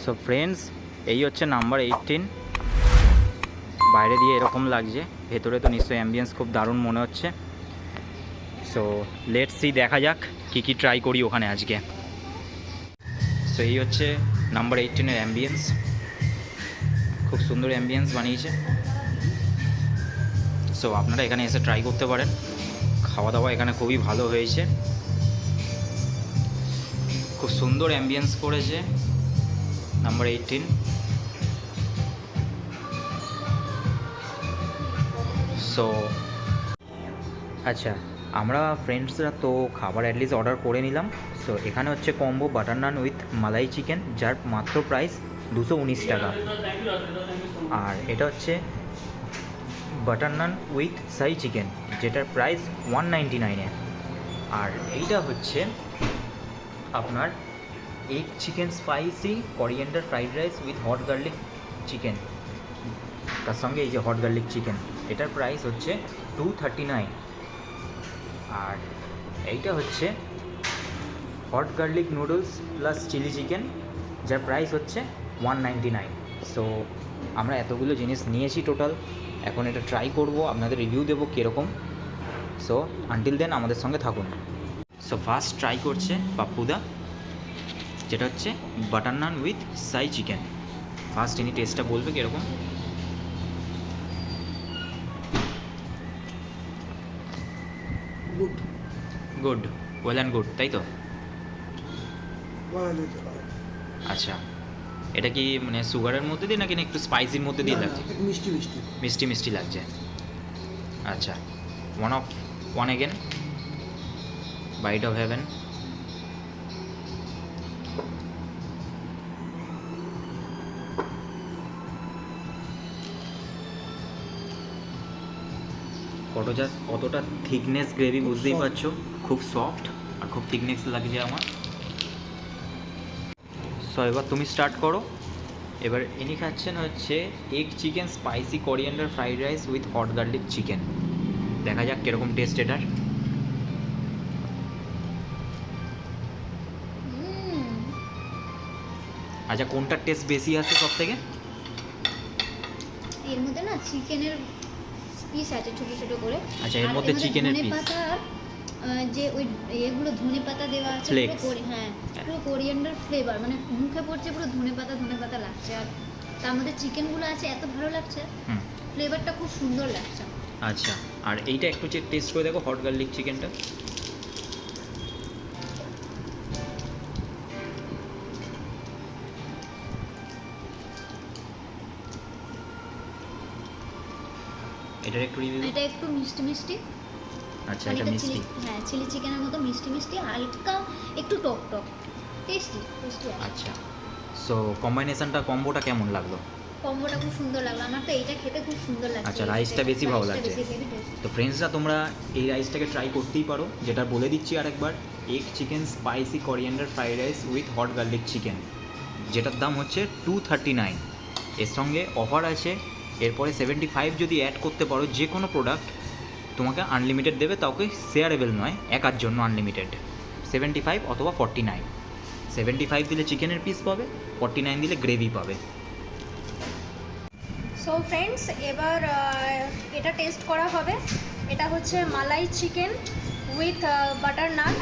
So friends, এই হচ্ছে number 18। বাইরে দিয়ে এরকম লাগছে, ভেতরে তো নিশ্চয়ই অ্যাম্বিয়েন্স খুব দারুণ মনে হচ্ছে। সো লেটস সি, দেখা যাক কী কী ট্রাই করি ওখানে আজকে। সো এই হচ্ছে নাম্বার 18-এর অ্যাম্বিয়েন্স। খুব সুন্দর অ্যাম্বিয়েন্স বানিয়েছে। সো আপনারা এখানে এসে ট্রাই করতে পারেন। খাওয়া দাওয়া এখানে খুবই ভালো হয়েছে, খুব সুন্দর অ্যাম্বিয়েন্স করেছে নাম্বার 18। সো আচ্ছা, আমরা ফ্রেন্ডসরা তো খাবার অ্যাটলিস্ট অর্ডার করে নিলাম। সো এখানে হচ্ছে combo butter naan with malai chicken, যার মাত্র প্রাইস 219 টাকা। আর এটা হচ্ছে butter naan with shahi chicken, যেটার প্রাইস 199-এ। আর এইটা হচ্ছে আপনার egg chicken spicy coriander fried rice with hot garlic chicken, তার সঙ্গে এই যে হট গার্লিক চিকেন, এটার প্রাইস হচ্ছে 239। আর এইটা হচ্ছে hot garlic noodles plus chilli chicken, যার প্রাইস হচ্ছে 199। সো আমরা এতগুলো জিনিস নিয়েছি টোটাল, এখন এটা ট্রাই করব, আপনাদের রিভিউ দেবো কীরকম। সো আনটিল দেন আমাদের সঙ্গে থাকুন। সো ফার্স্ট ট্রাই করছে পাপ্পুদা, যেটা হচ্ছে butter naan with shahi chicken. First ইনি টেস্টটা বলবে কীরকম। গুড, ওয়েল অ্যান্ড গুড, তাই তো? আচ্ছা, এটা কি মানে সুগারের মধ্যে দিয়ে নাকি না একটু স্পাইসির মধ্যে দিয়ে লাগছে? মিষ্টি মিষ্টি মিষ্টি মিষ্টি লাগছে। আচ্ছা, one again, bite of heaven. কতটা থিকনেস গ্রেভি বুঝতেই পারছো, খুব সফট আর খুব থিকনেস লাগছে আমার। সো এবার তুমি স্টার্ট করো। এবার ইনি খাচ্ছেন হচ্ছে egg chicken spicy coriander fried rice with hot garlic chicken. দেখা যাক কীরকম টেস্ট এটার। আচ্ছা, কোনটার টেস্ট বেশি আছে সব থেকে? এর মধ্যে না চিকেনের পিস আছে ছোট ছোট করে। আচ্ছা, এর মধ্যে চিকেনের পিস, যে ওই এগুলো ধনেপাতা দেওয়া আছে পুরো, হ্যাঁ পুরো কোরিয়ান্ডার ফ্লেভার, মানে মুখে পড়ছে পুরো ধনেপাতা লাগছে। আর তার মধ্যে চিকেনগুলো আছে, এত ভালো লাগছে, ফ্লেভারটা খুব সুন্দর লাগছে। আচ্ছা, আর এইটা একটু টেস্ট করে দেখো হট গার্লিক চিকেনটা। এটার একটু রিভিউ। এটা একটু মিষ্টি মিষ্টি। আচ্ছা, এটা মিষ্টি, হ্যাঁ চিলি চিকেনের মতো মিষ্টি মিষ্টি, হালকা একটু টক টক, টেস্টি। আচ্ছা, সো কম্বোটা কেমন লাগলো? কম্বোটা খুব সুন্দর লাগলো, আমার তো এইটা খেতে খুব সুন্দর লাগছে। আচ্ছা, রাইসটা বেশি ভালো লাগছে। তো ফ্রেন্ডসরা, তোমরা এই রাইসটাকে ট্রাই করতেই পারো, যেটা বলে দিচ্ছি আরেকবার, egg chicken spicy coriander fried rice with hot garlic chicken, যেটার দাম হচ্ছে 239। এর সঙ্গে অফার আছে, এরপরে 75 যদি অ্যাড করতে পারো যে কোনো প্রোডাক্ট, তোমাকে আনলিমিটেড দেবে, তাওকে শেয়ারেবল নয়, একার জন্য আনলিমিটেড। 75 অথবা 49। 75 দিলে চিকেনের পিস পাবে, 49 দিলে গ্রেভি পাবে। সো ফ্রেন্ডস, এবার এটা টেস্ট করা হবে। এটা হচ্ছে মালাই চিকেন উইথ বাটার নান।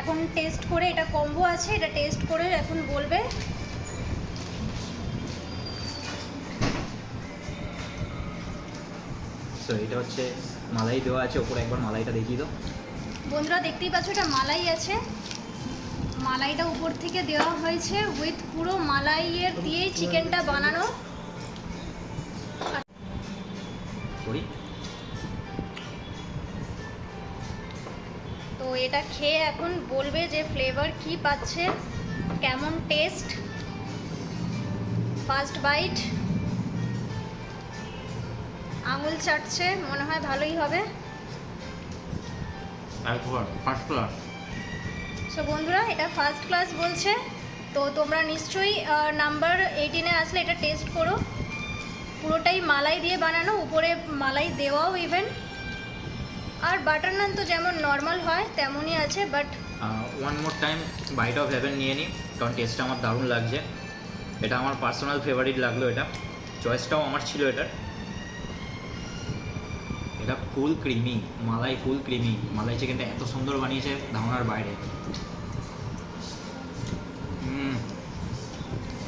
এখন টেস্ট করে, এটা কম্বো আছে, এটা টেস্ট করে এখন বলবে। সো এটা হচ্ছে মালাই দেওয়া আছে ওপরে, একবার মালাইটা দেখিয়ে দাও। বন্ধুরা দেখতেই পাচ্ছ, এটা মালাই আছে, মালাইটা উপর থেকে দেওয়া হয়েছে উইথ পুরো মালাইয়ের দিয়েই চিকেনটা বানানো। তো এটা খেয়ে এখন বলবে যে ফ্লেভার কি পাচ্ছে, কেমন টেস্ট। ফার্স্ট বাইট, আঙুল চাটছে, মনে হয় ভালোই হবে। First class. সো বন্ধুরা, এটা ফার্স্ট ক্লাস বলছে, তো তোমরা নিশ্চয়ই নাম্বার 18-এ আসলে এটা টেস্ট করো। পুরোটাই মালাই দিয়ে বানানো, উপরে মালাই দেওয়াও ইভেন। আর বাটার নান তো যেমন নর্মাল হয় তেমনই আছে, but one more time bite of haven নিয়ে নিই, কারণ টেস্টটা আমার দারুণ লাগছে। এটা আমার পার্সোনাল ফেভারিট লাগলো, এটা চয়েসটাও আমার ছিল এটার। এটা ফুল ক্রিমি, মালাই ফুল ক্রিমি, মালাই চিকেনটা এত সুন্দর বানিয়েছে ধারণার বাইরে।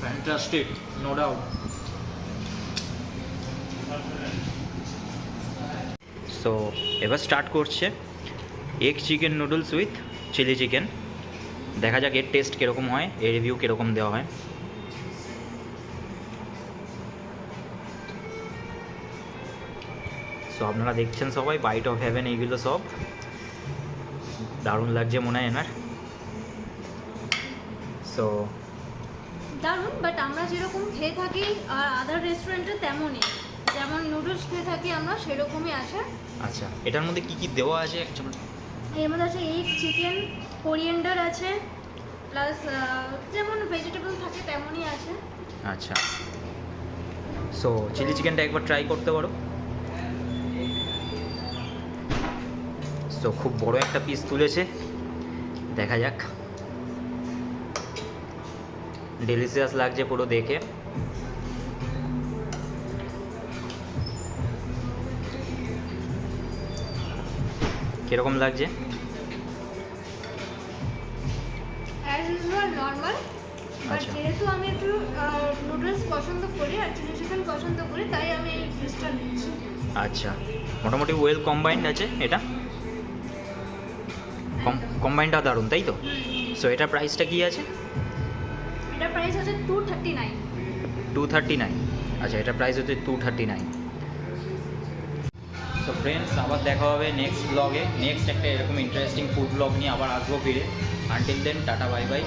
Fantastic, no doubt. সো এবার স্টার্ট করছে egg chicken noodles with chilli chicken. দেখা যাক এর টেস্ট কীরকম হয়, এর রিভিউ কীরকম দেওয়া হয়। সো আপনারা দেখছেন সবাই, বাইট অফ হেভেন এইগুলো সব দারুণ লাগছে মনে হয় এনার। সো দারুণ, বাট আমরা যেরকম খেয়ে থাকি আর আদার রেস্টুরেন্টে তেমনই, যেমন নুডলস খেয়ে থাকি আমরা সেরকমই আছে। আচ্ছা, এটার মধ্যে কি কি দেওয়া আছে অ্যাকচুয়ালি? এর মধ্যে আছে এগ, চিকেন, কোরিয়েন্ডার আছে, প্লাস যেমন ভেজিটেবল থাকে তেমনই আছে। আচ্ছা, সো চিলি চিকেনটা একবার ট্রাই করতে পারো। সো খুব বড় একটা পিস তুলেছে, দেখা যাক। ডেলিশিয়াস লাগছে পুরো দেখে। কীরকম লাগছে? অ্যাজ ইউজুয়াল নর্মাল, বাট আচ্ছা। যেহেতু আমি একটু নুডলস পছন্দ করি আর চিলি চিকেন পছন্দ করি, তাই আমি এই পিসটা নিচ্ছি। আচ্ছা, মোটামুটি ওয়েল কম্বাইন্ড আছে এটা, কম্বাইন্ডটা দারুণ, তাই তো? সো এটার প্রাইসটা কি আছে? এটা প্রাইস আছে 239। 239। আচ্ছা, এটার প্রাইস হচ্ছে 239। সো ফ্রেন্ডস, আবার দেখা হবে নেক্সট ব্লগে। নেক্সট একটা এরকম ইন্টারেস্টিং ফুড ব্লগ নিয়ে আবার আসবো ফিরে। Until then, tata, bye by.